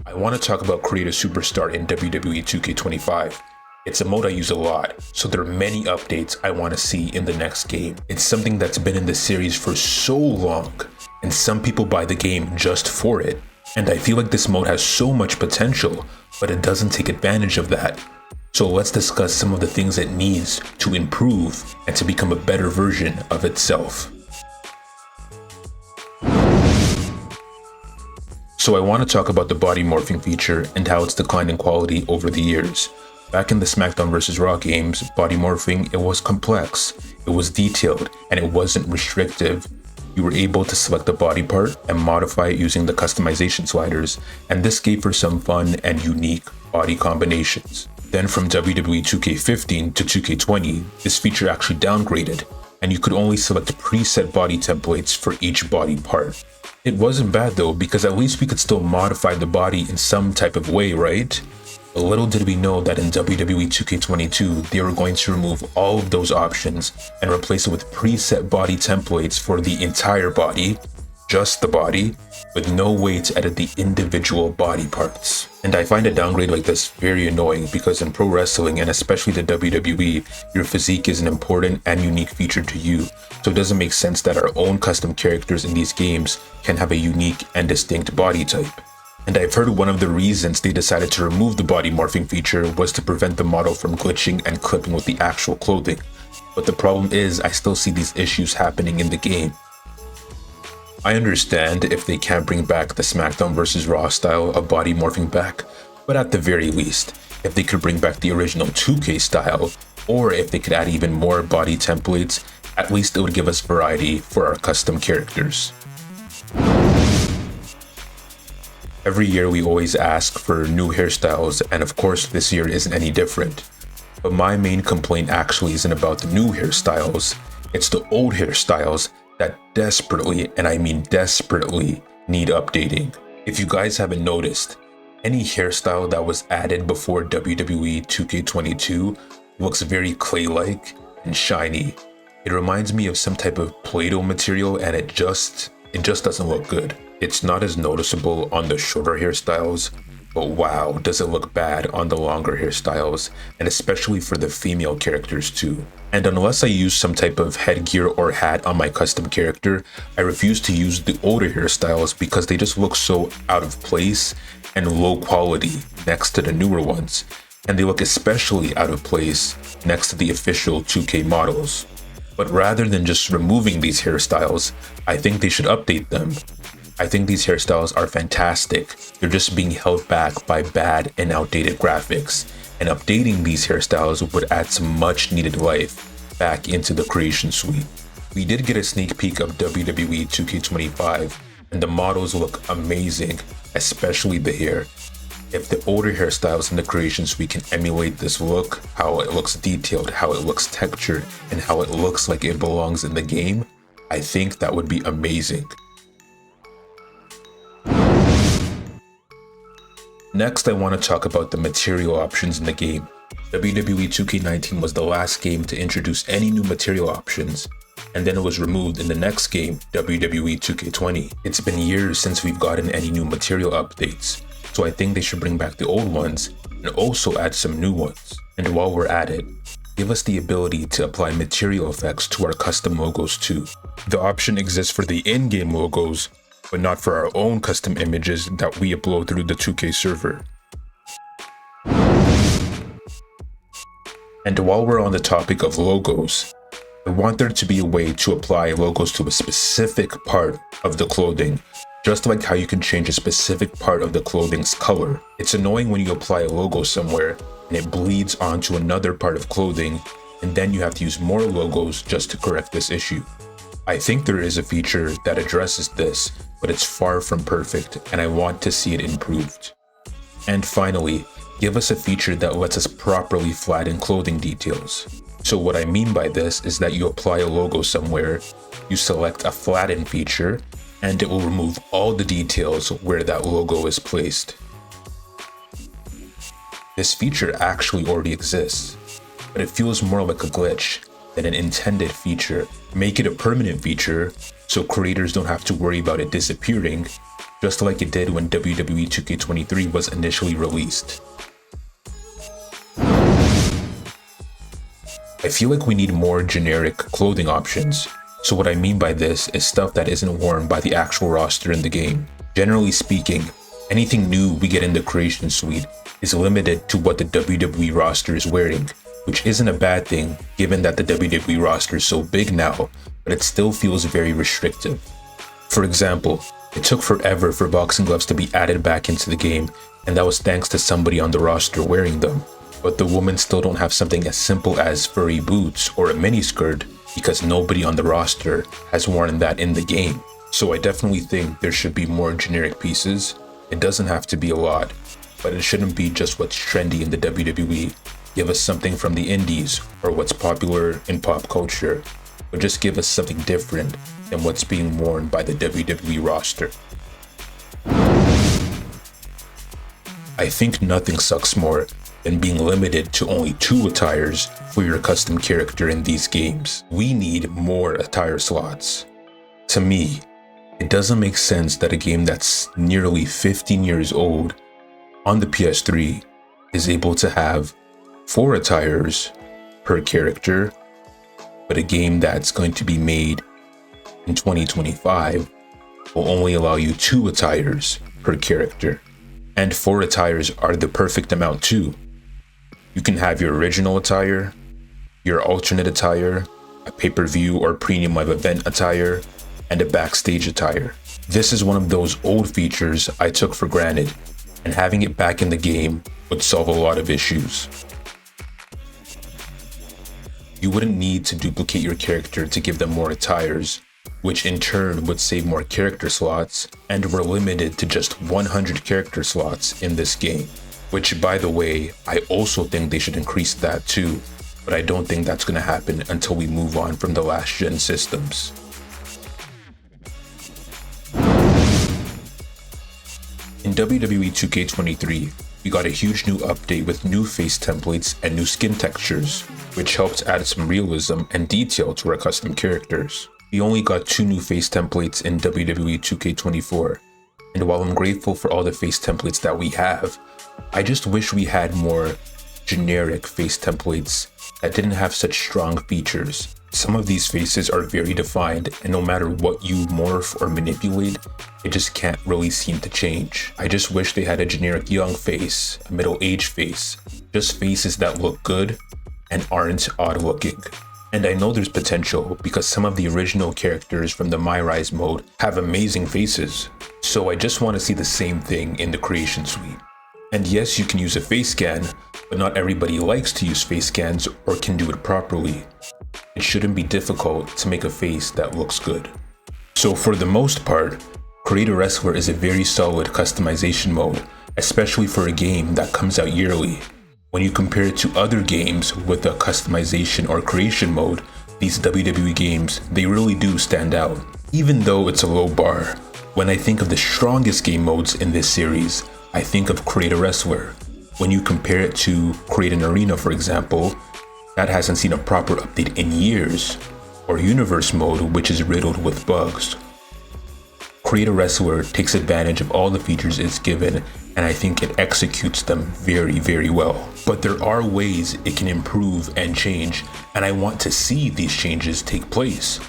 I want to talk about Create a Superstar in WWE 2K25. It's a mode I use a lot, so there are many updates I want to see in the next game. It's something that's been in the series for so long, and some people buy the game just for it. And I feel like this mode has so much potential, but it doesn't take advantage of that. So let's discuss some of the things it needs to improve and to become a better version of itself. So I want to talk about the body morphing feature and how it's declined in quality over the years. Back in the SmackDown vs. Raw games, body morphing, it was complex, it was detailed, and it wasn't restrictive. You were able to select a body part and modify it using the customization sliders, and this gave for some fun and unique body combinations. Then from WWE 2K15 to 2K20, this feature actually downgraded, and you could only select preset body templates for each body part. It wasn't bad though, because at least we could still modify the body in some type of way, right? But little did we know that in WWE 2K22, they were going to remove all of those options and replace it with preset body templates for the entire body, just the body, with no way to edit the individual body parts. And I find a downgrade like this very annoying because in pro wrestling, and especially the WWE, your physique is an important and unique feature to you. So it doesn't make sense that our own custom characters in these games can have a unique and distinct body type. And I've heard one of the reasons they decided to remove the body morphing feature was to prevent the model from glitching and clipping with the actual clothing. But the problem is I still see these issues happening in the game. I understand if they can't bring back the SmackDown vs. Raw style of body morphing back, but at the very least, if they could bring back the original 2K style, or if they could add even more body templates, at least it would give us variety for our custom characters. Every year we always ask for new hairstyles, and of course this year isn't any different. But my main complaint actually isn't about the new hairstyles, it's the old hairstyles that desperately, and I mean desperately, need updating. If you guys haven't noticed, any hairstyle that was added before WWE 2K22 looks very clay-like and shiny. It reminds me of some type of Play-Doh material, and it just doesn't look good. It's not as noticeable on the shorter hairstyles, but wow, does it look bad on the longer hairstyles, and especially for the female characters too. And unless I use some type of headgear or hat on my custom character, I refuse to use the older hairstyles because they just look so out of place and low quality next to the newer ones. And they look especially out of place next to the official 2K models. But rather than just removing these hairstyles, I think they should update them. I think these hairstyles are fantastic. They're just being held back by bad and outdated graphics. And updating these hairstyles would add some much needed life back into the creation suite. We did get a sneak peek of WWE 2K25, and the models look amazing, especially the hair. If the older hairstyles in the creation suite can emulate this look, how it looks detailed, how it looks textured, and how it looks like it belongs in the game, I think that would be amazing. Next, I want to talk about the material options in the game. WWE 2K19 was the last game to introduce any new material options, and then it was removed in the next game, WWE 2K20. It's been years since we've gotten any new material updates, so I think they should bring back the old ones and also add some new ones. And while we're at it, give us the ability to apply material effects to our custom logos too. The option exists for the in-game logos, but not for our own custom images that we upload through the 2K server. And while we're on the topic of logos, I want there to be a way to apply logos to a specific part of the clothing, just like how you can change a specific part of the clothing's color. It's annoying when you apply a logo somewhere and it bleeds onto another part of clothing, and then you have to use more logos just to correct this issue. I think there is a feature that addresses this, but it's far from perfect, and I want to see it improved. And finally, give us a feature that lets us properly flatten clothing details. So what I mean by this is that you apply a logo somewhere, you select a flatten feature, and it will remove all the details where that logo is placed. This feature actually already exists, but it feels more like a glitch than an intended feature. Make it a permanent feature so creators don't have to worry about it disappearing, just like it did when WWE 2K23 was initially released. I feel like we need more generic clothing options. So what I mean by this is stuff that isn't worn by the actual roster in the game. Generally speaking, anything new we get in the creation suite is limited to what the WWE roster is wearing, which isn't a bad thing given that the WWE roster is so big now, but it still feels very restrictive. For example, it took forever for boxing gloves to be added back into the game, and that was thanks to somebody on the roster wearing them. But the women still don't have something as simple as furry boots or a miniskirt because nobody on the roster has worn that in the game. So I definitely think there should be more generic pieces. It doesn't have to be a lot, but it shouldn't be just what's trendy in the WWE. Give us something from the indies or what's popular in pop culture, but just give us something different than what's being worn by the WWE roster. I think nothing sucks more than being limited to only 2 attires for your custom character in these games. We need more attire slots. To me, it doesn't make sense that a game that's nearly 15 years old on the PS3 is able to have 4 attires per character, but a game that's going to be made in 2025 will only allow you 2 attires per character. And 4 attires are the perfect amount too. You can have your original attire, your alternate attire, a pay-per-view or premium live event attire, and a backstage attire. This is one of those old features I took for granted, and having it back in the game would solve a lot of issues. You wouldn't need to duplicate your character to give them more attires, which in turn would save more character slots, and we're limited to just 100 character slots in this game. Which, by the way, I also think they should increase that too, but I don't think that's going to happen until we move on from the last gen systems. In WWE 2K23, we got a huge new update with new face templates and new skin textures, which helped add some realism and detail to our custom characters. We only got 2 new face templates in WWE 2K24, and while I'm grateful for all the face templates that we have, I just wish we had more generic face templates that didn't have such strong features. Some of these faces are very defined, and no matter what you morph or manipulate, it just can't really seem to change. I just wish they had a generic young face, a middle-aged face, just faces that look good and aren't odd-looking. And I know there's potential because some of the original characters from the My Rise mode have amazing faces. So I just want to see the same thing in the creation suite. And yes, you can use a face scan, but not everybody likes to use face scans or can do it properly. It shouldn't be difficult to make a face that looks good. So for the most part, Create a Wrestler is a very solid customization mode, especially for a game that comes out yearly. When you compare it to other games with a customization or creation mode, these WWE games, they really do stand out. Even though it's a low bar, when I think of the strongest game modes in this series, I think of Create a Wrestler. When you compare it to Create an Arena, for example, that hasn't seen a proper update in years, or Universe mode, which is riddled with bugs. Create a Wrestler takes advantage of all the features it's given, and I think it executes them very, very well. But there are ways it can improve and change, and I want to see these changes take place.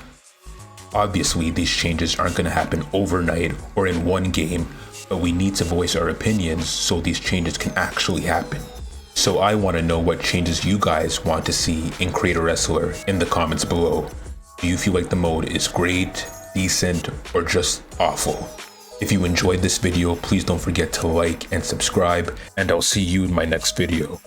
Obviously, these changes aren't going to happen overnight or in one game, but we need to voice our opinions so these changes can actually happen. So I want to know what changes you guys want to see in Create a Wrestler in the comments below. Do you feel like the mode is great, decent, or just awful? If you enjoyed this video, please don't forget to like and subscribe, and I'll see you in my next video.